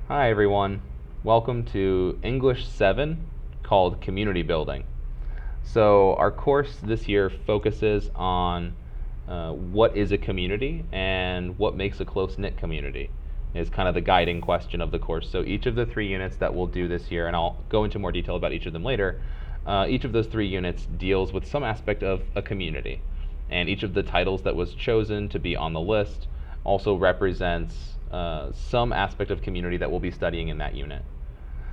Hi everyone, welcome to English 7 called Community Building. So our course this year focuses on what is a community and what makes a close-knit community is kind of the guiding question of the course. So each of the 3 units that we'll do this year, and I'll go into more detail about each of them later, each of those 3 units deals with some aspect of a community. And each of the titles that was chosen to be on the list also represents some aspect of community that we'll be studying in that unit.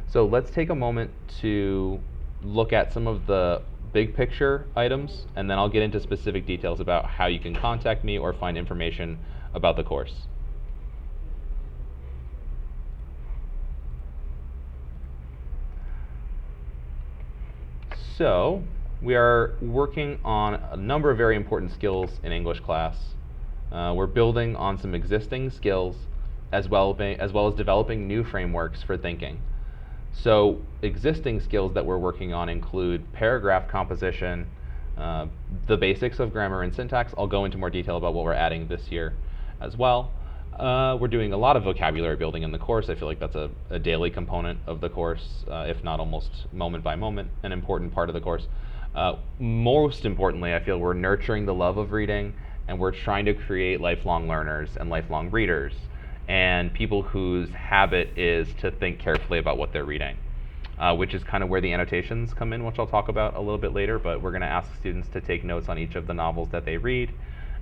So let's take a moment to look at some of the big picture items, and then I'll get into specific details about how you can contact me or find information about the course. So we are working on a number of very important skills in English class. We're building on some existing skills as well as developing new frameworks for thinking. So existing skills that we're working on include paragraph composition, the basics of grammar and syntax. I'll go into more detail about what we're adding this year as well. We're doing a lot of vocabulary building in the course. I feel like that's a daily component of the course, if not almost moment by moment, an important part of the course. Most importantly, I feel we're nurturing the love of reading, and we're trying to create lifelong learners and lifelong readers, and people whose habit is to think carefully about what they're reading, which is kind of where the annotations come in, which I'll talk about a little bit later, but we're going to ask students to take notes on each of the novels that they read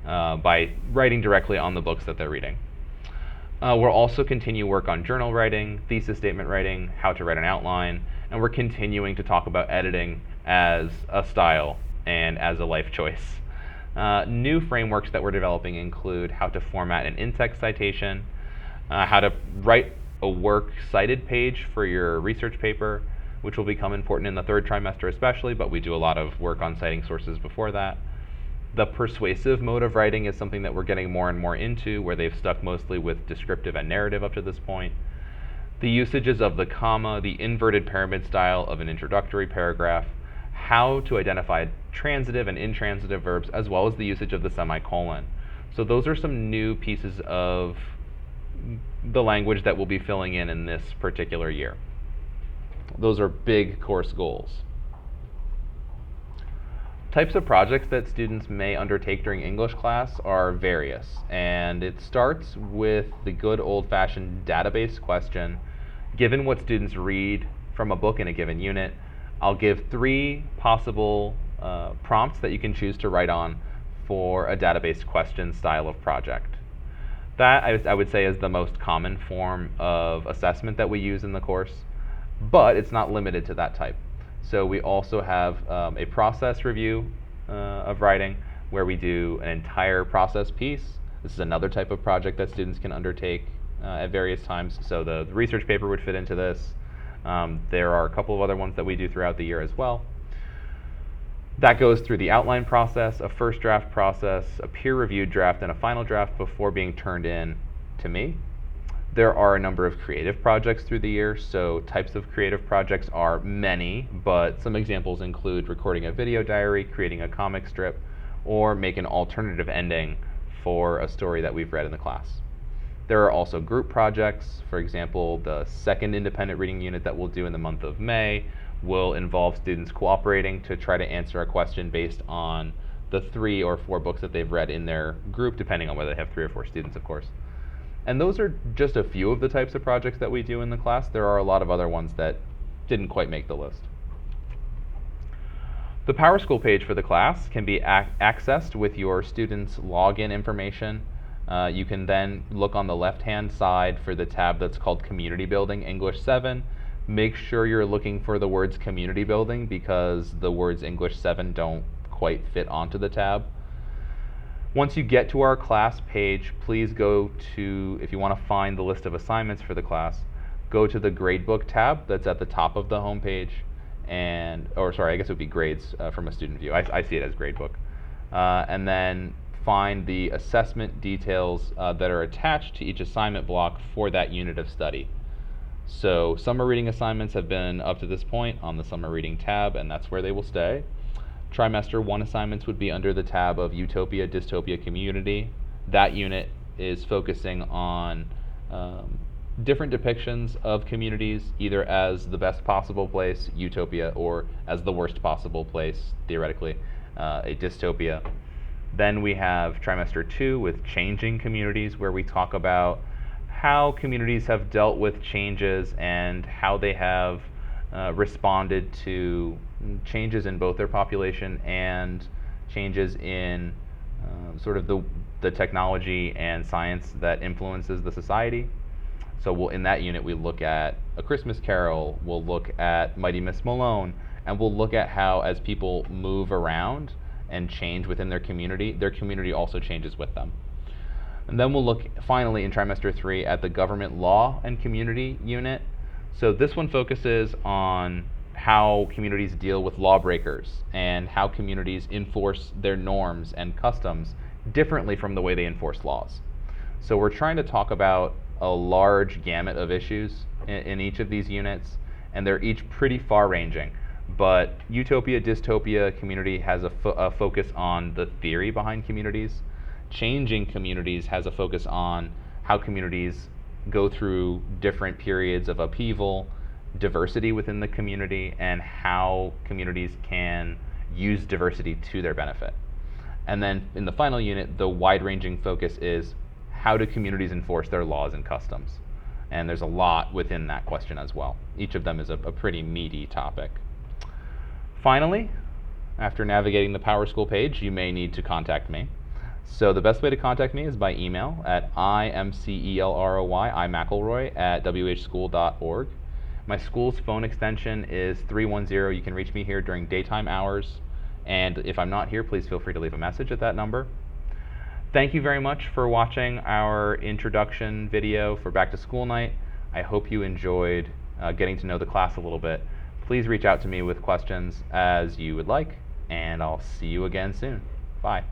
by writing directly on the books that they're reading. We'll also continue work on journal writing, thesis statement writing, how to write an outline, and we're continuing to talk about editing as a style and as a life choice. New frameworks that we're developing include how to format an in-text citation, how to write a works cited page for your research paper, which will become important in the 3rd trimester especially, but we do a lot of work on citing sources before that. The persuasive mode of writing is something that we're getting more and more into, where they've stuck mostly with descriptive and narrative up to this point. The usages of the comma, the inverted pyramid style of an introductory paragraph, how to identify transitive and intransitive verbs, as well as the usage of the semicolon. So those are some new pieces of the language that we'll be filling in this particular year. Those are big course goals. Types of projects that students may undertake during English class are various, and it starts with the good old-fashioned database question. Given what students read from a book in a given unit, I'll give 3 possible prompts that you can choose to write on for a database question style of project. That, I would say, is the most common form of assessment that we use in the course, but it's not limited to that type. So we also have a process review of writing, where we do an entire process piece. This is another type of project that students can undertake at various times. So the research paper would fit into this. There are a couple of other ones that we do throughout the year as well. That goes through the outline process, a first draft process, a peer-reviewed draft, and a final draft before being turned in to me. There are a number of creative projects through the year, so types of creative projects are many, but some examples include recording a video diary, creating a comic strip, or make an alternative ending for a story that we've read in the class. There are also group projects. For example, the 2nd independent reading unit that we'll do in the month of May will involve students cooperating to try to answer a question based on the 3 or 4 books that they've read in their group, depending on whether they have 3 or 4 students, of course. And those are just a few of the types of projects that we do in the class. There are a lot of other ones that didn't quite make the list. The PowerSchool page for the class can be accessed with your students' login information. You can then look on the left-hand side for the tab that's called Community Building English 7. Make sure you're looking for the words community building, because the words English 7 don't quite fit onto the tab. Once you get to our class page, please go to, if you want to find the list of assignments for the class, go to the gradebook tab that's at the top of the home page, I guess it would be grades from a student view. I see it as gradebook. And then find the assessment details that are attached to each assignment block for that unit of study. So summer reading assignments have been up to this point on the summer reading tab, and that's where they will stay. Trimester 1 assignments would be under the tab of Utopia, Dystopia, Community. That unit is focusing on different depictions of communities, either as the best possible place, utopia, or as the worst possible place, theoretically, a dystopia. Then we have trimester 2 with changing communities, where we talk about how communities have dealt with changes and how they have responded to changes in both their population and changes in sort of the technology and science that influences the society. So in that unit, we look at A Christmas Carol, we'll look at Mighty Miss Malone, and we'll look at how as people move around and change within their community also changes with them. And then we'll look finally in trimester 3 at the government law and community unit. So this one focuses on how communities deal with lawbreakers and how communities enforce their norms and customs differently from the way they enforce laws. So we're trying to talk about a large gamut of issues in each of these units, and they're each pretty far-ranging. But utopia, dystopia, community has a focus on the theory behind communities. Changing communities has a focus on how communities go through different periods of upheaval, diversity within the community, and how communities can use diversity to their benefit. And then in the final unit, the wide-ranging focus is how do communities enforce their laws and customs? And there's a lot within that question as well. Each of them is a pretty meaty topic. Finally, after navigating the PowerSchool page, you may need to contact me. So the best way to contact me is by email at imcelroy@whschool.org. My school's phone extension is 310. You can reach me here during daytime hours. And if I'm not here, please feel free to leave a message at that number. Thank you very much for watching our introduction video for Back to School Night. I hope you enjoyed getting to know the class a little bit. Please reach out to me with questions as you would like, and I'll see you again soon. Bye.